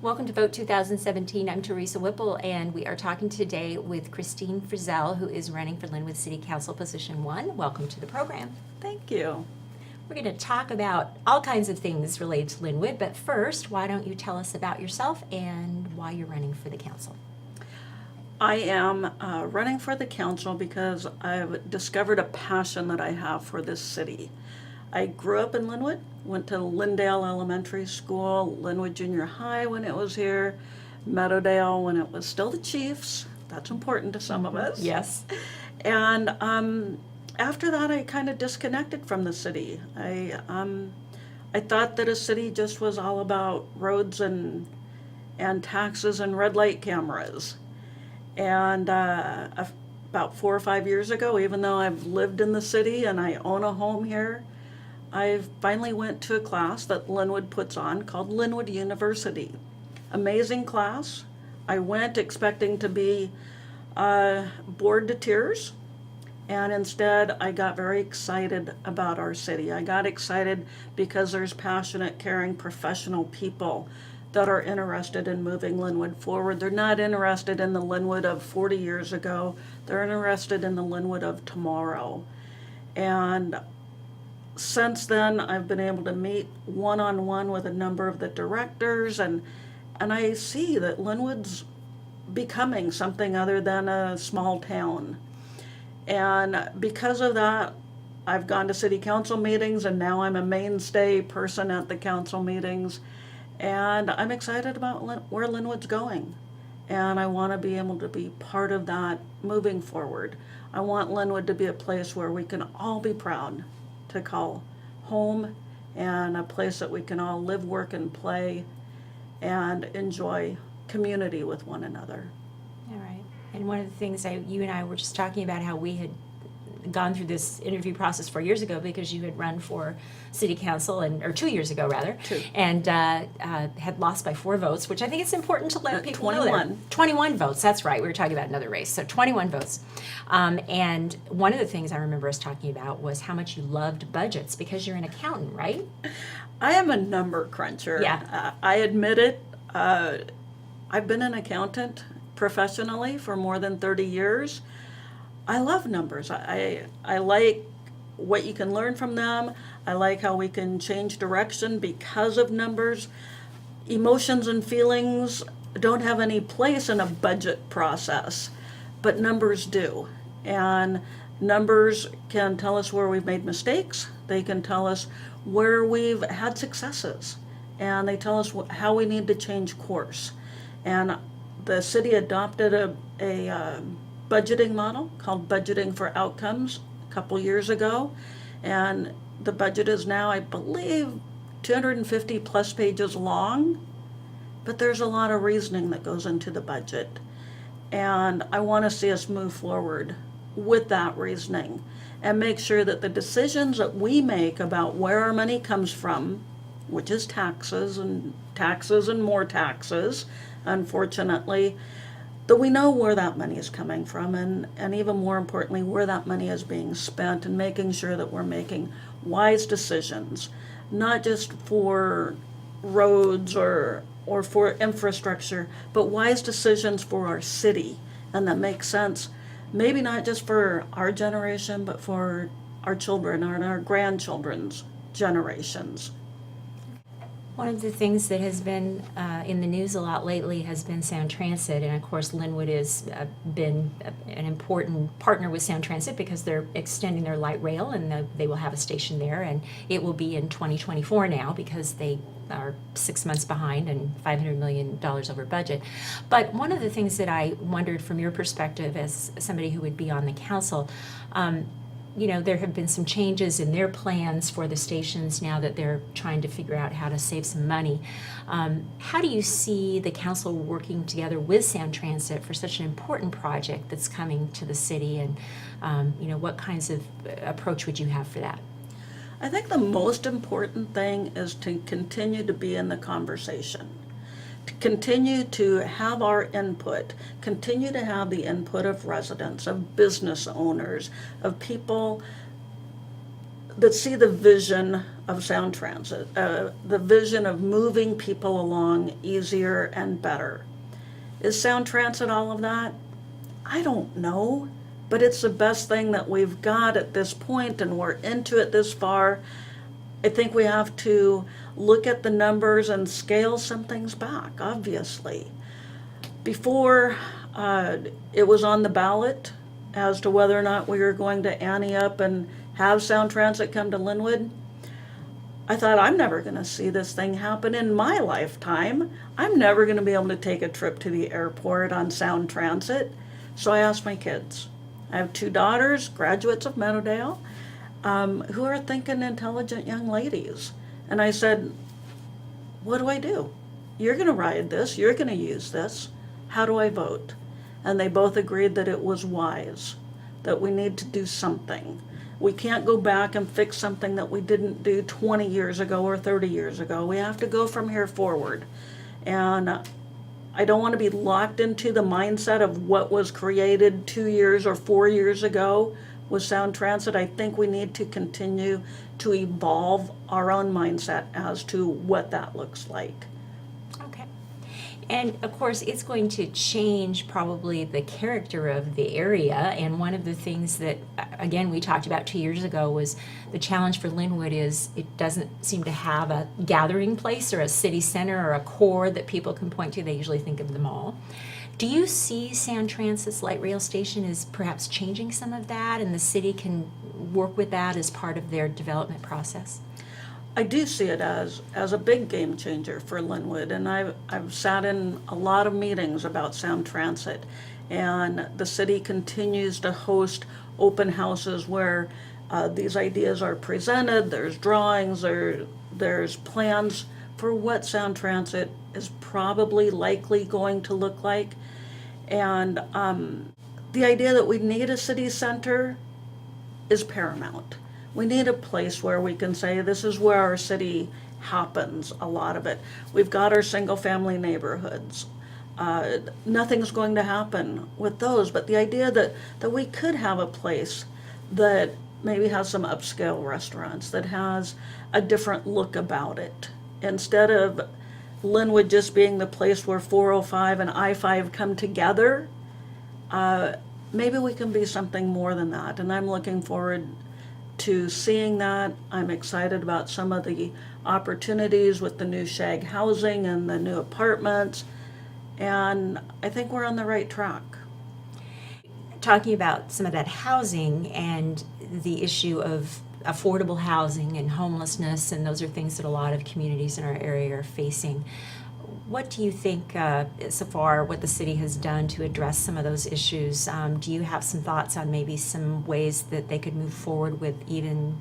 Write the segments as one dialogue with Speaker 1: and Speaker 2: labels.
Speaker 1: Welcome to Vote 2017. I'm Teresa Whipple, and we are talking today with Christine Frizzell, who is running for Lynnwood City Council Position 1. Welcome to the program.
Speaker 2: Thank you.
Speaker 1: We're going to talk about all kinds of things related to Lynnwood, but first, why don't you tell us about yourself and why you're running for the council?
Speaker 2: I am running for the council because I've discovered a passion that I have for this city. I grew up in Lynnwood, went to Lyndale Elementary School, Lynnwood Junior High when it was here, Meadowdale when it was still the Chiefs. That's important to some of us.
Speaker 1: Yes.
Speaker 2: And after that, I kind of disconnected from the city. I thought that a city just was all about roads and taxes and red light cameras. And about 4 or 5 years ago, even though I've lived in the city and I own a home here, I finally went to a class that Lynnwood puts on called Lynnwood University. Amazing class. I went expecting to be bored to tears, and instead I got very excited about our city. I got excited because there's passionate, caring, professional people that are interested in moving Lynnwood forward. They're not interested in the Lynnwood of 40 years ago. They're interested in the Lynnwood of tomorrow. And since then, I've been able to meet one-on-one with a number of the directors, and I see that Lynnwood's becoming something other than a small town. And because of that, I've gone to city council meetings, and now I'm a mainstay person at the council meetings. And I'm excited about where Lynnwood's going. And I want to be able to be part of that moving forward. I want Lynnwood to be a place where we can all be proud to call home, and a place that we can all live, work, and play and enjoy community with one another.
Speaker 1: All right. And one of the things you and I were just talking about how we had gone through this interview process 4 years ago because you had run for city council, or 2 years ago rather, and had lost by 4 votes, which I think it's important to let people know that. 21 votes, that's right. We were talking about another race, so 21 votes. And one of the things I remember us talking about was how much you loved budgets because you're an accountant, right?
Speaker 2: I am a number cruncher.
Speaker 1: Yeah.
Speaker 2: I admit it. I've been an accountant professionally for more than 30 years. I love numbers. I like what you can learn from them. I like how we can change direction because of numbers. Emotions and feelings don't have any place in a budget process, but numbers do. And numbers can tell us where we've made mistakes. They can tell us where we've had successes. And they tell us how we need to change course. And the city adopted a budgeting model called Budgeting for Outcomes a couple years ago, and the budget is now, I believe, 250 plus pages long, but there's a lot of reasoning that goes into the budget, and I want to see us move forward with that reasoning and make sure that the decisions that we make about where our money comes from, which is taxes and more taxes, unfortunately, that we know where that money is coming from, and even more importantly, where that money is being spent, and making sure that we're making wise decisions, not just for roads or for infrastructure, but wise decisions for our city, and that makes sense, maybe not just for our generation, but for our children and our grandchildren's generations.
Speaker 1: One of the things that has been in the news a lot lately has been Sound Transit, and of course Lynnwood has been an important partner with Sound Transit because they're extending their light rail, and they will have a station there, and it will be in 2024 now because they are 6 months behind and $500 million over budget. But one of the things that I wondered from your perspective as somebody who would be on the council, there have been some changes in their plans for the stations now that they're trying to figure out how to save some money. How do you see the council working together with Sound Transit for such an important project that's coming to the city, and what kinds of approach would you have for that?
Speaker 2: I think the most important thing is to continue to be in the conversation, to continue to have our input, continue to have the input of residents, of business owners, of people that see the vision of Sound Transit, the vision of moving people along easier and better. Is Sound Transit all of that? I don't know, but it's the best thing that we've got at this point, and we're into it this far. I think we have to look at the numbers and scale some things back, obviously. Before it was on the ballot as to whether or not we were going to ante up and have Sound Transit come to Lynnwood, I thought, I'm never going to see this thing happen in my lifetime. I'm never going to be able to take a trip to the airport on Sound Transit. So I asked my kids. I have 2 daughters, graduates of Meadowdale, who are thinking, intelligent young ladies. And I said, what do I do? You're going to ride this. You're going to use this. How do I vote? And they both agreed that it was wise, that we need to do something. We can't go back and fix something that we didn't do 20 years ago or 30 years ago. We have to go from here forward. And I don't want to be locked into the mindset of what was created 2 years or 4 years ago with Sound Transit. I think we need to continue to evolve our own mindset as to what that looks like.
Speaker 1: Okay. And of course, it's going to change probably the character of the area. And one of the things that, again, we talked about 2 years ago was the challenge for Lynnwood is it doesn't seem to have a gathering place or a city center or a core that people can point to. They usually think of the mall. Do you see Sound Transit's light rail station as perhaps changing some of that, and the city can work with that as part of their development process?
Speaker 2: I do see it as a big game changer for Lynnwood, and I've sat in a lot of meetings about Sound Transit, and the city continues to host open houses where these ideas are presented. There's drawings, there's plans for what Sound Transit is probably likely going to look like, and the idea that we need a city center is paramount. We need a place where we can say this is where our city happens, a lot of it. We've got our single-family neighborhoods. Nothing's going to happen with those, but the idea that we could have a place that maybe has some upscale restaurants, that has a different look about it. Instead of Lynnwood just being the place where 405 and I-5 come together, maybe we can be something more than that, and I'm looking forward to seeing that. I'm excited about some of the opportunities with the new shag housing and the new apartments, and I think we're on the right track.
Speaker 1: Talking about some of that housing and the issue of affordable housing and homelessness, and those are things that a lot of communities in our area are facing. What do you think, so far, what the city has done to address some of those issues? Do you have some thoughts on maybe some ways that they could move forward with even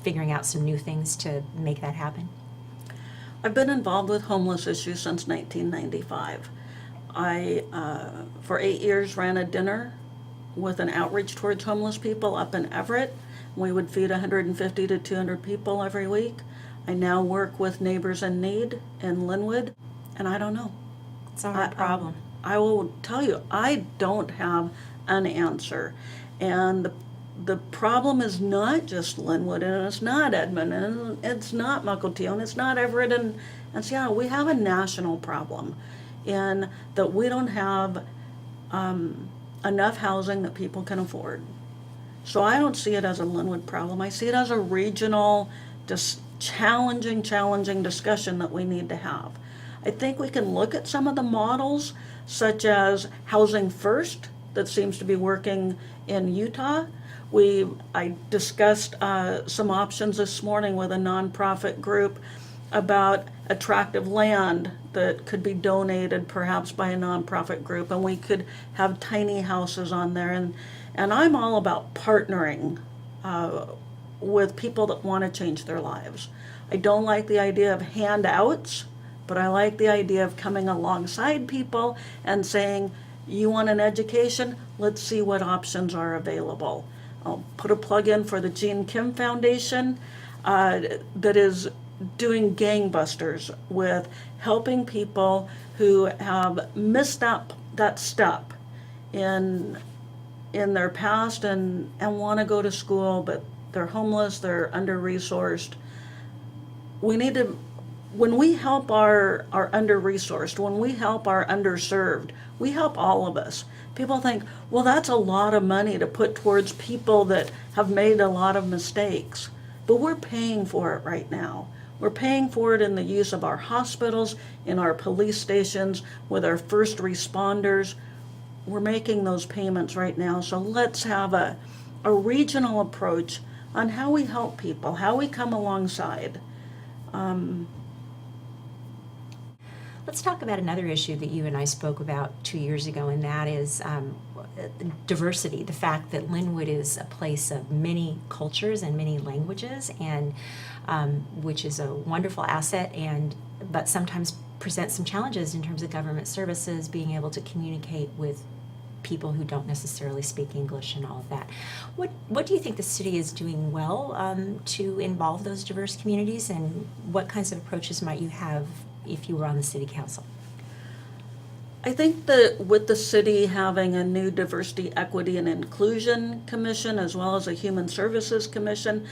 Speaker 1: figuring out some new things to make that happen?
Speaker 2: I've been involved with homeless issues since 1995. I, for 8 years, ran a dinner with an outreach towards homeless people up in Everett. We would feed 150 to 200 people every week. I now work with Neighbors in Need in Lynnwood, and I don't know.
Speaker 1: It's a hard problem.
Speaker 2: I will tell you, I don't have an answer. And the problem is not just Lynnwood, and it's not Edmond, and it's not Mukilteo, and it's not Everett and Seattle. We have a national problem in that we don't have enough housing that people can afford. So I don't see it as a Lynnwood problem. I see it as a regional, just challenging discussion that we need to have. I think we can look at some of the models, such as Housing First, that seems to be working in Utah. I discussed some options this morning with a nonprofit group about attractive land that could be donated perhaps by a nonprofit group, and we could have tiny houses on there. And I'm all about partnering with people that want to change their lives. I don't like the idea of handouts, but I like the idea of coming alongside people and saying, you want an education? Let's see what options are available. I'll put a plug in for the Jean Kim Foundation that is doing gangbusters with helping people who have missed that step in their past and want to go to school, but they're homeless, they're under-resourced. We need to, when we help our under-resourced, when we help our underserved, we help all of us. People think, well, that's a lot of money to put towards people that have made a lot of mistakes. But we're paying for it right now. We're paying for it in the use of our hospitals, in our police stations, with our first responders. We're making those payments right now. So let's have a regional approach on how we help people, how we come alongside.
Speaker 1: Let's talk about another issue that you and I spoke about 2 years ago, and that is diversity, the fact that Lynnwood is a place of many cultures and many languages, and which is a wonderful asset, but sometimes presents some challenges in terms of government services, being able to communicate with people who don't necessarily speak English and all of that. What do you think the city is doing well to involve those diverse communities, and what kinds of approaches might you have if you were on the city council?
Speaker 2: I think that with the city having a new Diversity, Equity, and Inclusion Commission, as well as a Human Services Commission,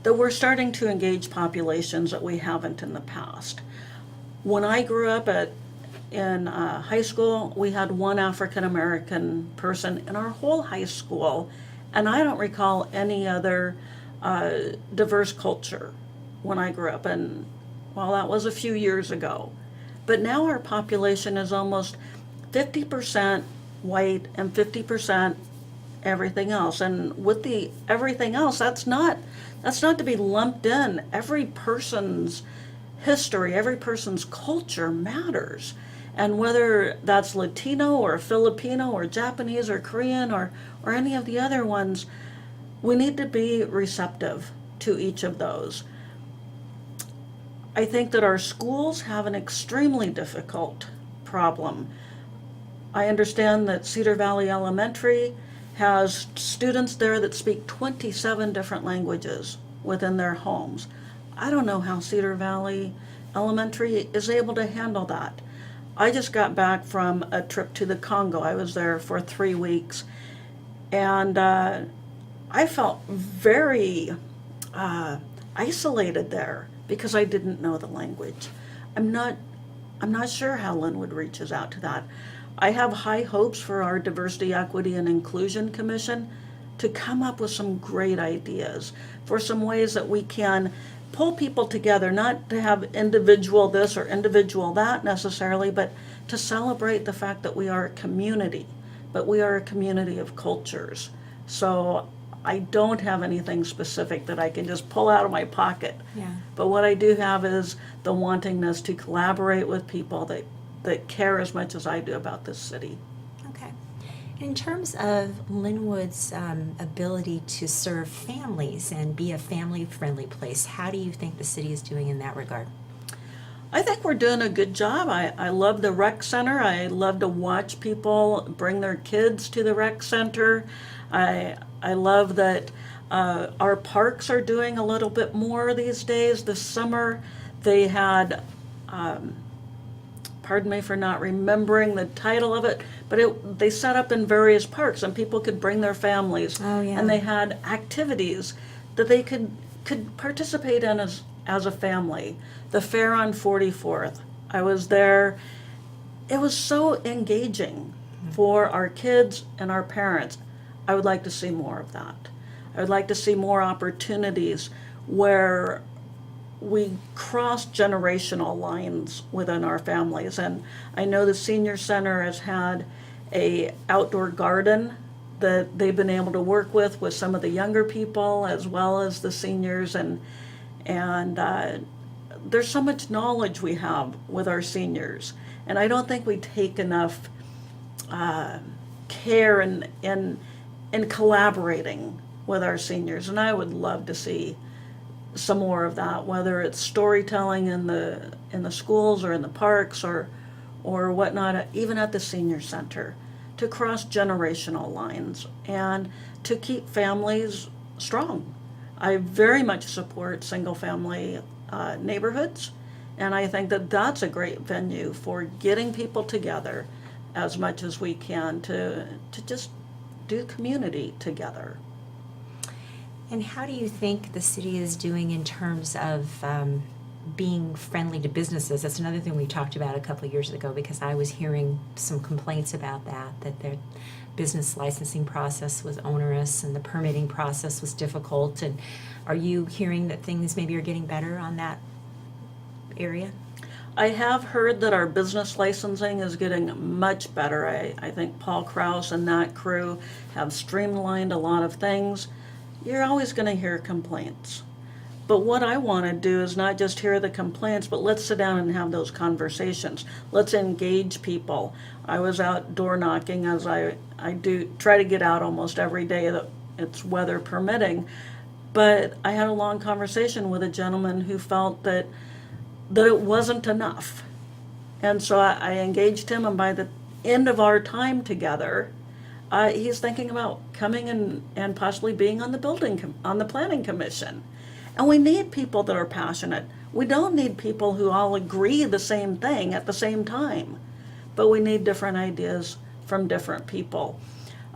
Speaker 2: that we're starting to engage populations that we haven't in the past. When I grew up in high school, we had one African American person in our whole high school, and I don't recall any other diverse culture when I grew up, and well, that was a few years ago. But now our population is almost 50% white and 50% everything else. And with the everything else, that's not to be lumped in. Every person's history, every person's culture matters. And whether that's Latino or Filipino or Japanese or Korean or any of the other ones, we need to be receptive to each of those. I think that our schools have an extremely difficult problem. I understand that Cedar Valley Elementary has students there that speak 27 different languages within their homes. I don't know how Cedar Valley Elementary is able to handle that. I just got back from a trip to the Congo. I was there for 3 weeks, and I felt very isolated there because I didn't know the language. I'm not sure how Lynnwood reaches out to that. I have high hopes for our Diversity, Equity, and Inclusion Commission to come up with some great ideas for some ways that we can pull people together, not to have individual this or individual that necessarily, but to celebrate the fact that we are a community, but we are a community of cultures. So I don't have anything specific that I can just pull out of my pocket.
Speaker 1: Yeah.
Speaker 2: But what I do have is the wantingness to collaborate with people that care as much as I do about this city.
Speaker 1: Okay. In terms of Lynnwood's ability to serve families and be a family-friendly place, how do you think the city is doing in that regard?
Speaker 2: I think we're doing a good job. I love the rec center. I love to watch people bring their kids to the rec center. I love that our parks are doing a little bit more these days. This summer they had, pardon me for not remembering the title of it, but they set up in various parks and people could bring their families.
Speaker 1: Oh, yeah.
Speaker 2: And they had activities that they could participate in as a family. The fair on 44th, I was there. It was so engaging for our kids and our parents. I would like to see more of that. I would like to see more opportunities where we cross generational lines within our families. And I know the senior center has had a outdoor garden that they've been able to work with some of the younger people as well as the seniors, and there's so much knowledge we have with our seniors, and I don't think we take enough care in collaborating with our seniors, and I would love to see some more of that, whether it's storytelling in the schools or in the parks or whatnot, even at the senior center, to cross generational lines and to keep families strong. I very much support single family neighborhoods, and I think that that's a great venue for getting people together as much as we can to just do community together.
Speaker 1: And how do you think the city is doing in terms of being friendly to businesses? That's another thing we talked about a couple of years ago, because I was hearing some complaints about that their business licensing process was onerous and the permitting process was difficult. And are you hearing that things maybe are getting better on that area?
Speaker 2: I have heard that our business licensing is getting much better. I think Paul Krause and that crew have streamlined a lot of things. You're always going to hear complaints. But what I want to do is not just hear the complaints, but let's sit down and have those conversations. Let's engage people. I was out door knocking, as I do try to get out almost every day that it's weather permitting. But I had a long conversation with a gentleman who felt that it wasn't enough. And so I engaged him, and by the end of our time together, he's thinking about coming and possibly being on the planning commission. And we need people that are passionate. We don't need people who all agree the same thing at the same time, but we need different ideas from different people.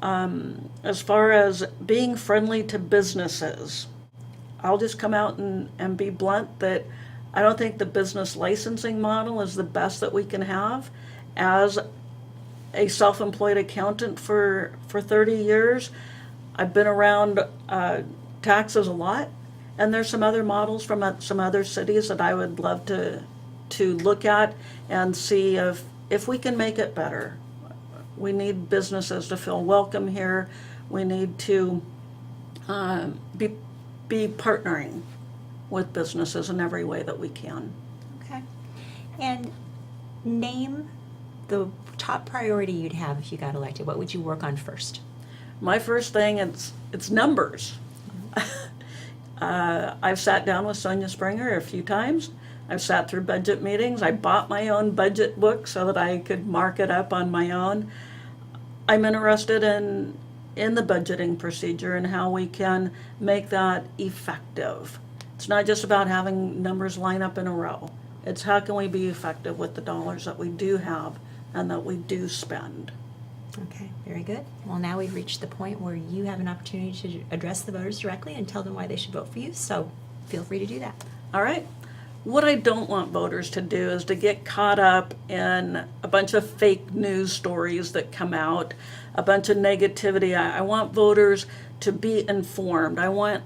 Speaker 2: As far as being friendly to businesses, I'll just come out and be blunt that I don't think the business licensing model is the best that we can have. As a self-employed accountant for 30 years, I've been around taxes a lot, and there's some other models from some other cities that I would love to look at and see if we can make it better. We need businesses to feel welcome here. We need to be partnering with businesses in every way that we can.
Speaker 1: Okay. And name the top priority you'd have if you got elected. What would you work on first?
Speaker 2: My first thing, it's numbers. I've sat down with Sonia Springer a few times. I've sat through budget meetings. I bought my own budget book so that I could mark it up on my own. I'm interested in the budgeting procedure and how we can make that effective. It's not just about having numbers line up in a row. It's how can we be effective with the dollars that we do have and that we do spend.
Speaker 1: Okay, very good. Well, now we've reached the point where you have an opportunity to address the voters directly and tell them why they should vote for you, so feel free to do that.
Speaker 2: All right. What I don't want voters to do is to get caught up in a bunch of fake news stories that come out, a bunch of negativity. I want voters to be informed. I want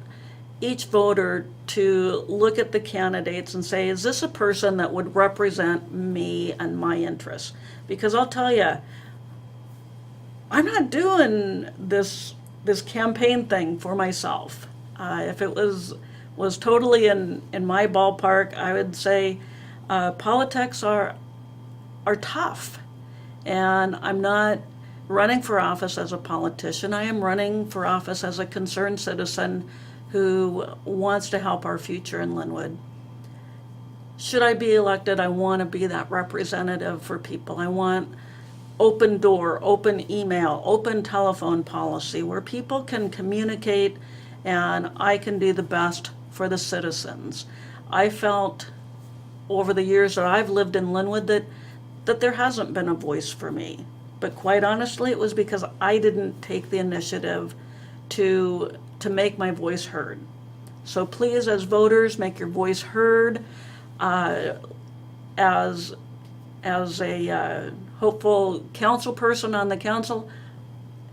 Speaker 2: each voter to look at the candidates and say, is this a person that would represent me and my interests? Because I'll tell you, I'm not doing this campaign thing for myself. If it was totally in my ballpark, I would say politics are tough. And I'm not running for office as a politician. I am running for office as a concerned citizen who wants to help our future in Lynnwood. Should I be elected, I want to be that representative for people. I want open door, open email, open telephone policy where people can communicate and I can do the best for the citizens. I felt over the years that I've lived in Lynnwood that there hasn't been a voice for me. But quite honestly, it was because I didn't take the initiative to make my voice heard. So please, as voters, make your voice heard. As a hopeful council person on the council,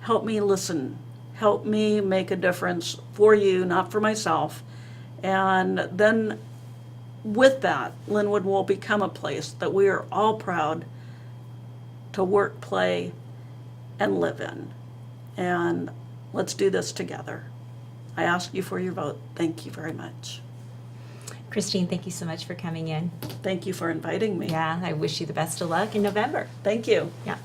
Speaker 2: help me listen. Help me make a difference for you, not for myself. And then with that, Lynnwood will become a place that we are all proud to work, play, and live in. And let's do this together. I ask you for your vote. Thank you very much.
Speaker 1: Christine, thank you so much for coming in.
Speaker 2: Thank you for inviting me.
Speaker 1: Yeah, I wish you the best of luck in November.
Speaker 2: Thank you.
Speaker 1: Yeah.